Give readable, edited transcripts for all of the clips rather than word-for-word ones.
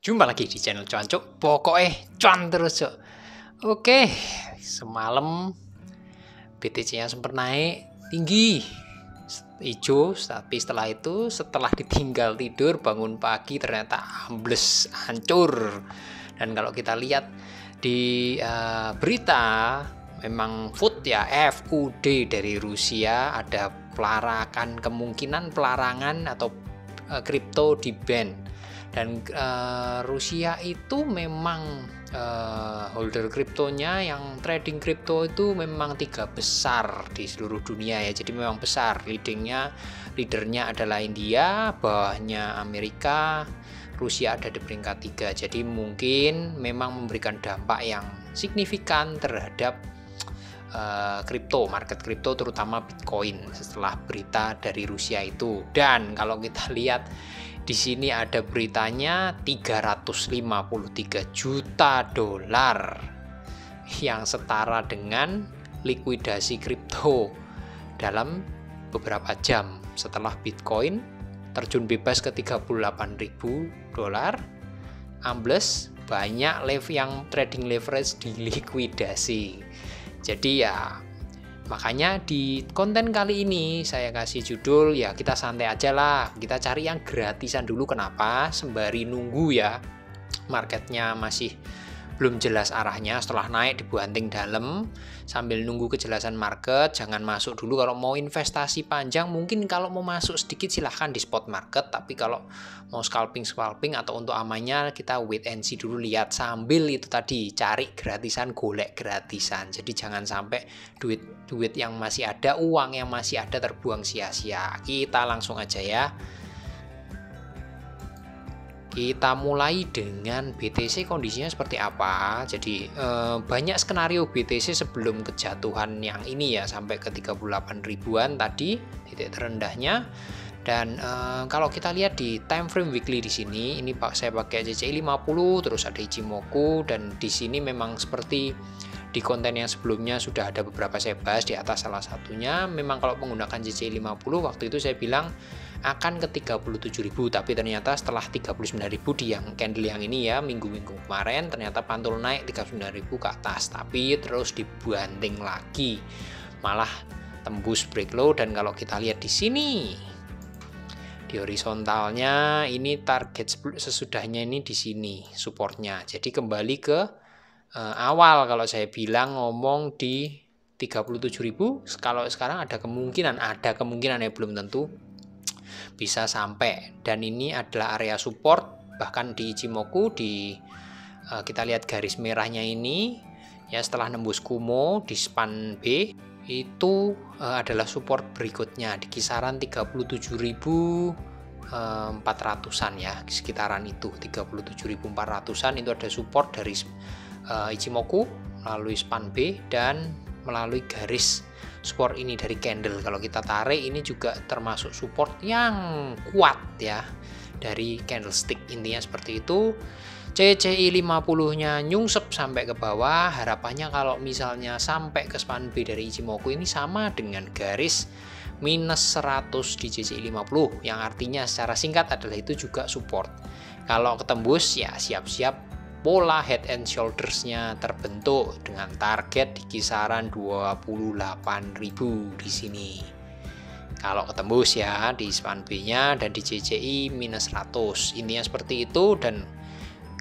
Jumpa lagi di channel Cuan Cuk. Pokoknya cuan terus Cuk. Oke, semalam BTC-nya sempat naik tinggi hijau, tapi setelah ditinggal tidur bangun pagi ternyata ambles, hancur. Dan kalau kita lihat di berita, memang FUD ya, FUD dari Rusia ada kemungkinan pelarangan atau kripto di ban. Dan Rusia itu memang holder kriptonya yang trading kripto itu memang 3 besar di seluruh dunia ya, jadi memang besar. Leadernya adalah India, bawahnya Amerika, Rusia ada di peringkat 3. Jadi mungkin memang memberikan dampak yang signifikan terhadap market kripto terutama Bitcoin setelah berita dari Rusia itu. Dan kalau kita lihat di sini ada beritanya $353 juta yang setara dengan likuidasi kripto dalam beberapa jam setelah Bitcoin terjun bebas ke $38.000, ambles, banyak yang trading leverage dilikuidasi. Jadi ya makanya di konten kali ini saya kasih judul ya kita santai aja lah, kita cari yang gratisan dulu. Kenapa? Sembari nunggu ya, marketnya masih belum jelas arahnya. Setelah naik dibanting dalam, sambil nunggu kejelasan market. Jangan masuk dulu kalau mau investasi panjang. Mungkin kalau mau masuk sedikit silahkan di spot market, tapi kalau mau scalping atau untuk amannya kita wait and see dulu, lihat sambil itu tadi cari gratisan, golek gratisan. Jadi jangan sampai duit yang masih ada, uang yang masih ada terbuang sia-sia. Kita langsung aja ya. Kita mulai dengan BTC, kondisinya seperti apa. Jadi banyak skenario BTC sebelum kejatuhan yang ini ya, sampai ke 38 ribuan tadi titik terendahnya. Dan kalau kita lihat di time frame weekly di sini, ini saya pakai CCI 50, terus ada Ichimoku, dan di sini memang seperti di konten yang sebelumnya sudah ada beberapa saya bahas, di atas salah satunya memang kalau menggunakan CCI 50 waktu itu saya bilang akan ke 37.000, tapi ternyata setelah 39.000 di yang candle yang ini ya, minggu-minggu kemarin ternyata pantul naik 39.000 ke atas, tapi terus dibanting lagi, malah tembus break low. Dan kalau kita lihat di sini di horizontalnya, ini target sesudahnya ini di sini supportnya. Jadi kembali ke awal kalau saya bilang ngomong di 37.000, kalau sekarang ada kemungkinan ya, belum tentu bisa sampai. Dan ini adalah area support, bahkan di Ichimoku kita lihat garis merahnya ini ya, setelah nembus Kumo di span B itu adalah support berikutnya di kisaran 37.400-an ya, sekitaran itu 37.400-an itu ada support dari Ichimoku melalui span B dan melalui garis support ini dari candle. Kalau kita tarik ini juga termasuk support yang kuat ya dari candlestick, intinya seperti itu. CCI 50-nya nyungsep sampai ke bawah. Harapannya kalau misalnya sampai ke span B dari Ichimoku ini sama dengan garis minus 100 di CCI 50, yang artinya secara singkat adalah itu juga support. Kalau ketembus ya siap-siap pola head and shoulders-nya terbentuk dengan target di kisaran 28.000 di sini. Kalau ketembus ya di span B-nya dan di CCI minus 100, intinya seperti itu. Dan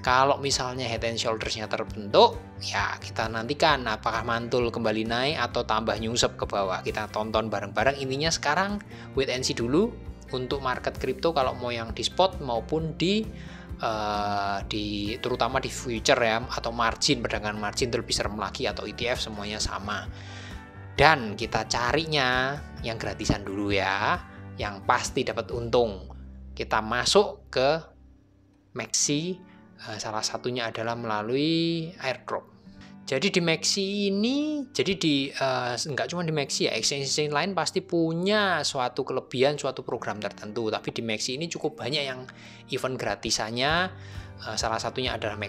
kalau misalnya head and shoulders-nya terbentuk, ya kita nantikan apakah mantul kembali naik atau tambah nyungsep ke bawah. Kita tonton bareng-bareng. Intinya sekarang wait and see dulu untuk market kripto, kalau mau yang di spot maupun terutama di future ya, atau margin, perdagangan margin terlebih serem lagi, atau ETF, semuanya sama. Dan kita carinya yang gratisan dulu ya, yang pasti dapat untung. Kita masuk ke Maxi, salah satunya adalah melalui airdrop. Jadi di Maxi ini, nggak cuma di Maxi ya, exchange lain pasti punya suatu kelebihan, suatu program tertentu. Tapi di Maxi ini cukup banyak yang event gratisannya. Salah satunya adalah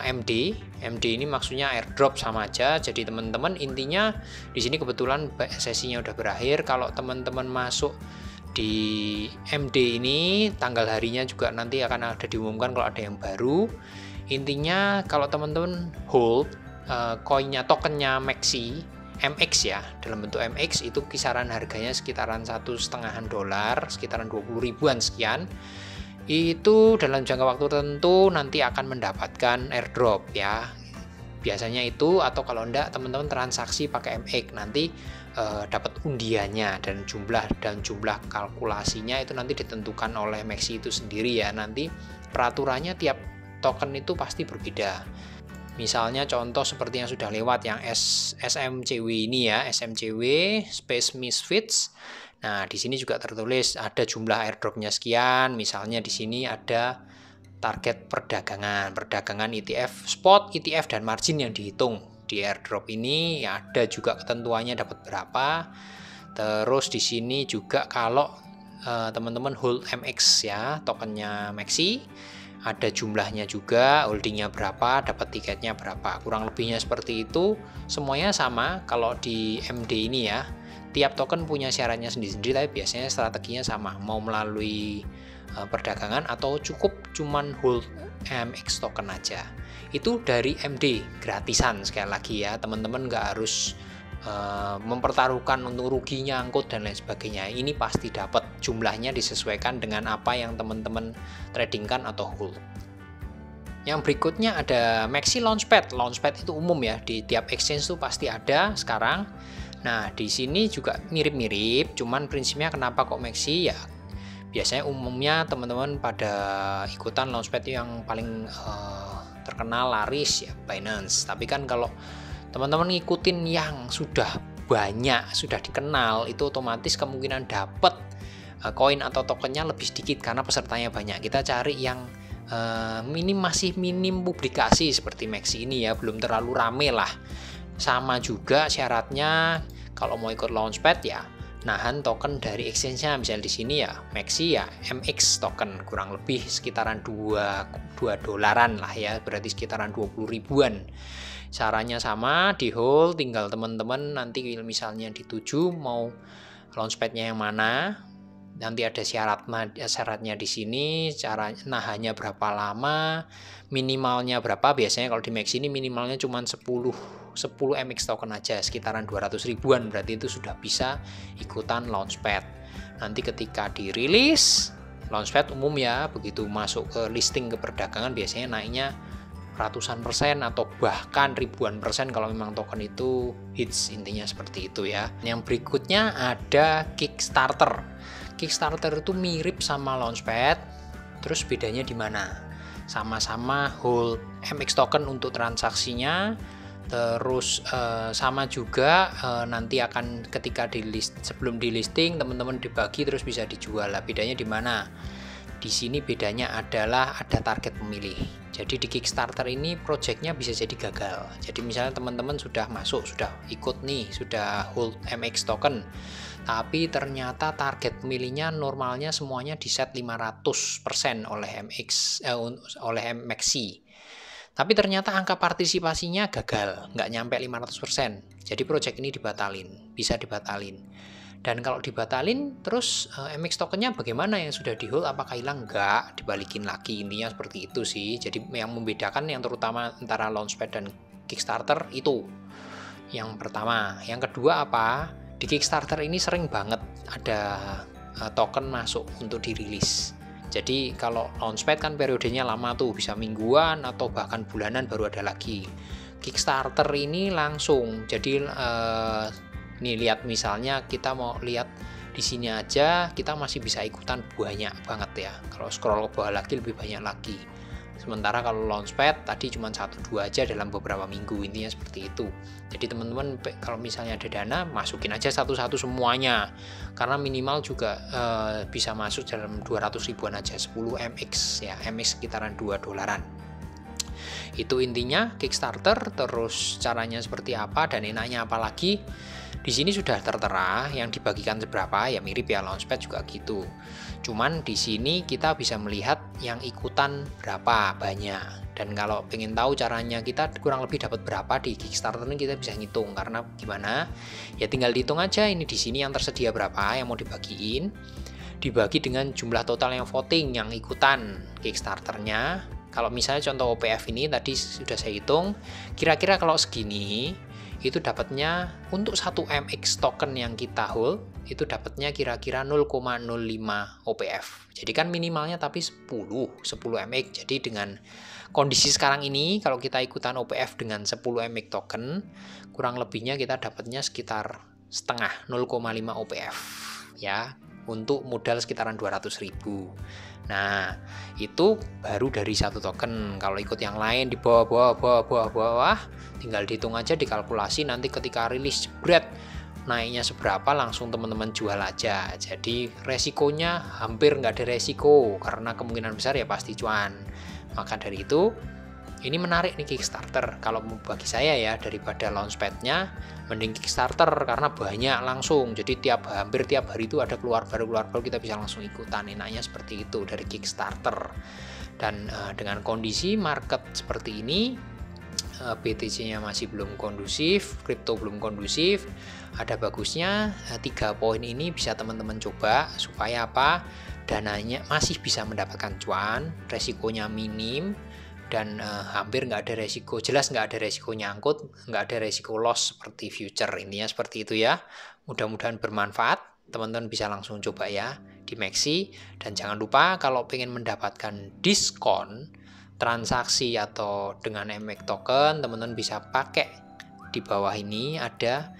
MD. MD ini maksudnya airdrop sama aja. Jadi teman-teman intinya di sini kebetulan sesinya udah berakhir. Kalau teman-teman masuk di MD ini tanggal harinya juga nanti akan ada diumumkan kalau ada yang baru. Intinya kalau teman-teman hold koinnya, tokennya Maxi MX ya, dalam bentuk MX itu kisaran harganya sekitaran $1,5, sekitaran 20 ribuan sekian. Itu dalam jangka waktu tertentu nanti akan mendapatkan airdrop ya. Biasanya itu, atau kalau enggak teman-teman transaksi pakai MX nanti dapat undiannya, dan jumlah kalkulasinya itu nanti ditentukan oleh Maxi itu sendiri ya. Nanti peraturannya tiap token itu pasti berbeda. Misalnya contoh seperti yang sudah lewat yang SMCW ini ya, SMCW Space Misfits. Nah, di sini juga tertulis ada jumlah airdropnya sekian. Misalnya di sini ada target perdagangan ETF, spot, ETF dan margin yang dihitung. Di airdrop ini ya ada juga ketentuannya dapat berapa. Terus di sini juga kalau teman-teman hold MX ya, tokennya Maxi, ada jumlahnya juga, holdingnya berapa, dapat tiketnya berapa. Kurang lebihnya seperti itu. Semuanya sama kalau di MD ini ya. Tiap token punya syaratnya sendiri-sendiri, tapi biasanya strateginya sama. Mau melalui perdagangan atau cukup cuman hold MX token aja. Itu dari MD, gratisan sekali lagi ya. Teman-teman nggak harus mempertaruhkan untuk rugi nyangkut dan lain sebagainya. Ini pasti dapat, jumlahnya disesuaikan dengan apa yang teman-teman tradingkan atau hold. Yang berikutnya ada Maxi Launchpad. Launchpad itu umum ya, di tiap exchange tuh pasti ada sekarang. Nah, di sini juga mirip-mirip, cuman prinsipnya kenapa kok Maxi ya? Biasanya umumnya teman-teman pada ikutan Launchpad yang paling terkenal laris ya Binance. Tapi kan kalau teman-teman ngikutin yang sudah banyak, sudah dikenal, itu otomatis kemungkinan dapat koin atau tokennya lebih sedikit karena pesertanya banyak. Kita cari yang masih minim publikasi seperti Maxi ini ya, belum terlalu rame lah. Sama juga syaratnya kalau mau ikut Launchpad ya nahan token dari exchange-nya. Misalnya di sini ya Maxi ya MX token, kurang lebih sekitaran 2 dolaran lah ya, berarti sekitaran 20 ribuan. Caranya sama, di hold, tinggal teman-teman nanti misalnya dituju mau Launchpad-nya yang mana. Nanti ada syaratnya di sini, cara nahannya berapa lama, minimalnya berapa. Biasanya kalau di Maxi ini minimalnya cuma 10 MX token aja, sekitaran 200 ribuan, berarti itu sudah bisa ikutan Launchpad. Nanti ketika dirilis Launchpad umum ya, begitu masuk ke listing ke perdagangan biasanya naiknya ratusan persen atau bahkan ribuan persen kalau memang token itu hits, intinya seperti itu ya. Yang berikutnya ada Kickstarter. Kickstarter itu mirip sama Launchpad, terus bedanya di mana? Sama-sama hold MX token untuk transaksinya, terus sama juga nanti akan ketika sebelum di listing teman-teman dibagi terus bisa dijual. Lah bedanya di mana? Di sini bedanya adalah ada target pemilih. Jadi di Kickstarter ini projectnya bisa jadi gagal. Jadi misalnya teman-teman sudah masuk, sudah ikut nih, sudah hold MX token, tapi ternyata target pemilihnya normalnya semuanya di set 500% oleh Maxi. Tapi ternyata angka partisipasinya gagal, nggak nyampe 500%. Jadi project ini bisa dibatalin. Dan kalau dibatalin, terus MX tokennya bagaimana yang sudah di hold? Apakah hilang? Enggak, dibalikin lagi. Intinya seperti itu sih. Jadi yang membedakan yang terutama antara Launchpad dan Kickstarter itu yang pertama. Yang kedua apa? Di Kickstarter ini sering banget ada token masuk untuk dirilis. Jadi kalau Launchpad kan periodenya lama tuh, bisa mingguan atau bahkan bulanan baru ada lagi. Kickstarter ini langsung. Jadi nih lihat misalnya kita mau lihat di sini aja kita masih bisa ikutan banyak banget ya. Kalau scroll ke bawah lagi lebih banyak lagi. Sementara kalau Launchpad tadi cuma 1-2 aja dalam beberapa minggu, intinya seperti itu. Jadi teman-teman kalau misalnya ada dana masukin aja satu-satu semuanya. Karena minimal juga bisa masuk dalam 200 ribuan aja, 10 MX ya, MX sekitaran 2 dolaran. Itu intinya Kickstarter. Terus caranya seperti apa dan enaknya apa lagi? Di sini sudah tertera yang dibagikan seberapa, ya mirip ya Launchpad juga gitu. Cuman di sini kita bisa melihat yang ikutan berapa banyak. Dan kalau pengen tahu caranya kita kurang lebih dapat berapa di Kickstarter ini kita bisa ngitung. Karena gimana? Ya tinggal dihitung aja ini di sini yang tersedia berapa yang mau dibagiin. dibagi dengan jumlah total yang voting yang ikutan Kickstarternya. Kalau misalnya contoh OPF ini tadi sudah saya hitung, kira-kira kalau segini itu dapatnya untuk 1 MX token yang kita hold itu dapatnya kira-kira 0,05 OPF. Jadi kan minimalnya tapi 10 MX. Jadi dengan kondisi sekarang ini kalau kita ikutan OPF dengan 10 MX token, kurang lebihnya kita dapatnya sekitar setengah 0,5 OPF ya, untuk modal sekitaran 200.000. Nah, itu baru dari 1 token. Kalau ikut yang lain di bawah, tinggal dihitung aja, dikalkulasi nanti ketika rilis jebret naiknya seberapa langsung teman-teman jual aja. Jadi resikonya hampir nggak ada resiko karena kemungkinan besar ya pasti cuan. Maka dari itu ini menarik nih Kickstarter. Kalau bagi saya ya, daripada launchpad-nya mending Kickstarter karena banyak langsung. Jadi hampir tiap hari itu ada keluar baru kita bisa langsung ikutan. Enaknya seperti itu dari Kickstarter. Dan dengan kondisi market seperti ini, BTC-nya masih belum kondusif, kripto belum kondusif. Ada bagusnya 3 poin ini bisa teman-teman coba supaya apa? Dananya masih bisa mendapatkan cuan, resikonya minim, dan hampir nggak ada resiko, jelas nggak ada resiko nyangkut, nggak ada resiko loss seperti future. Intinya seperti itu ya. Mudah-mudahan bermanfaat, teman-teman bisa langsung coba ya di Maxi. Dan jangan lupa kalau pengen mendapatkan diskon transaksi atau dengan MX token, teman-teman bisa pakai di bawah ini ada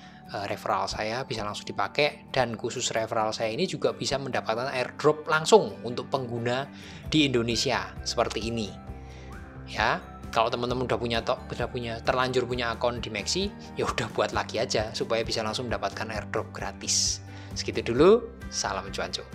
referral saya, bisa langsung dipakai. Dan khusus referral saya ini juga bisa mendapatkan airdrop langsung untuk pengguna di Indonesia seperti ini. Ya, kalau teman-teman udah terlanjur punya akun di Maxi, ya udah buat lagi aja supaya bisa langsung mendapatkan airdrop gratis. Segitu dulu, salam cuanco.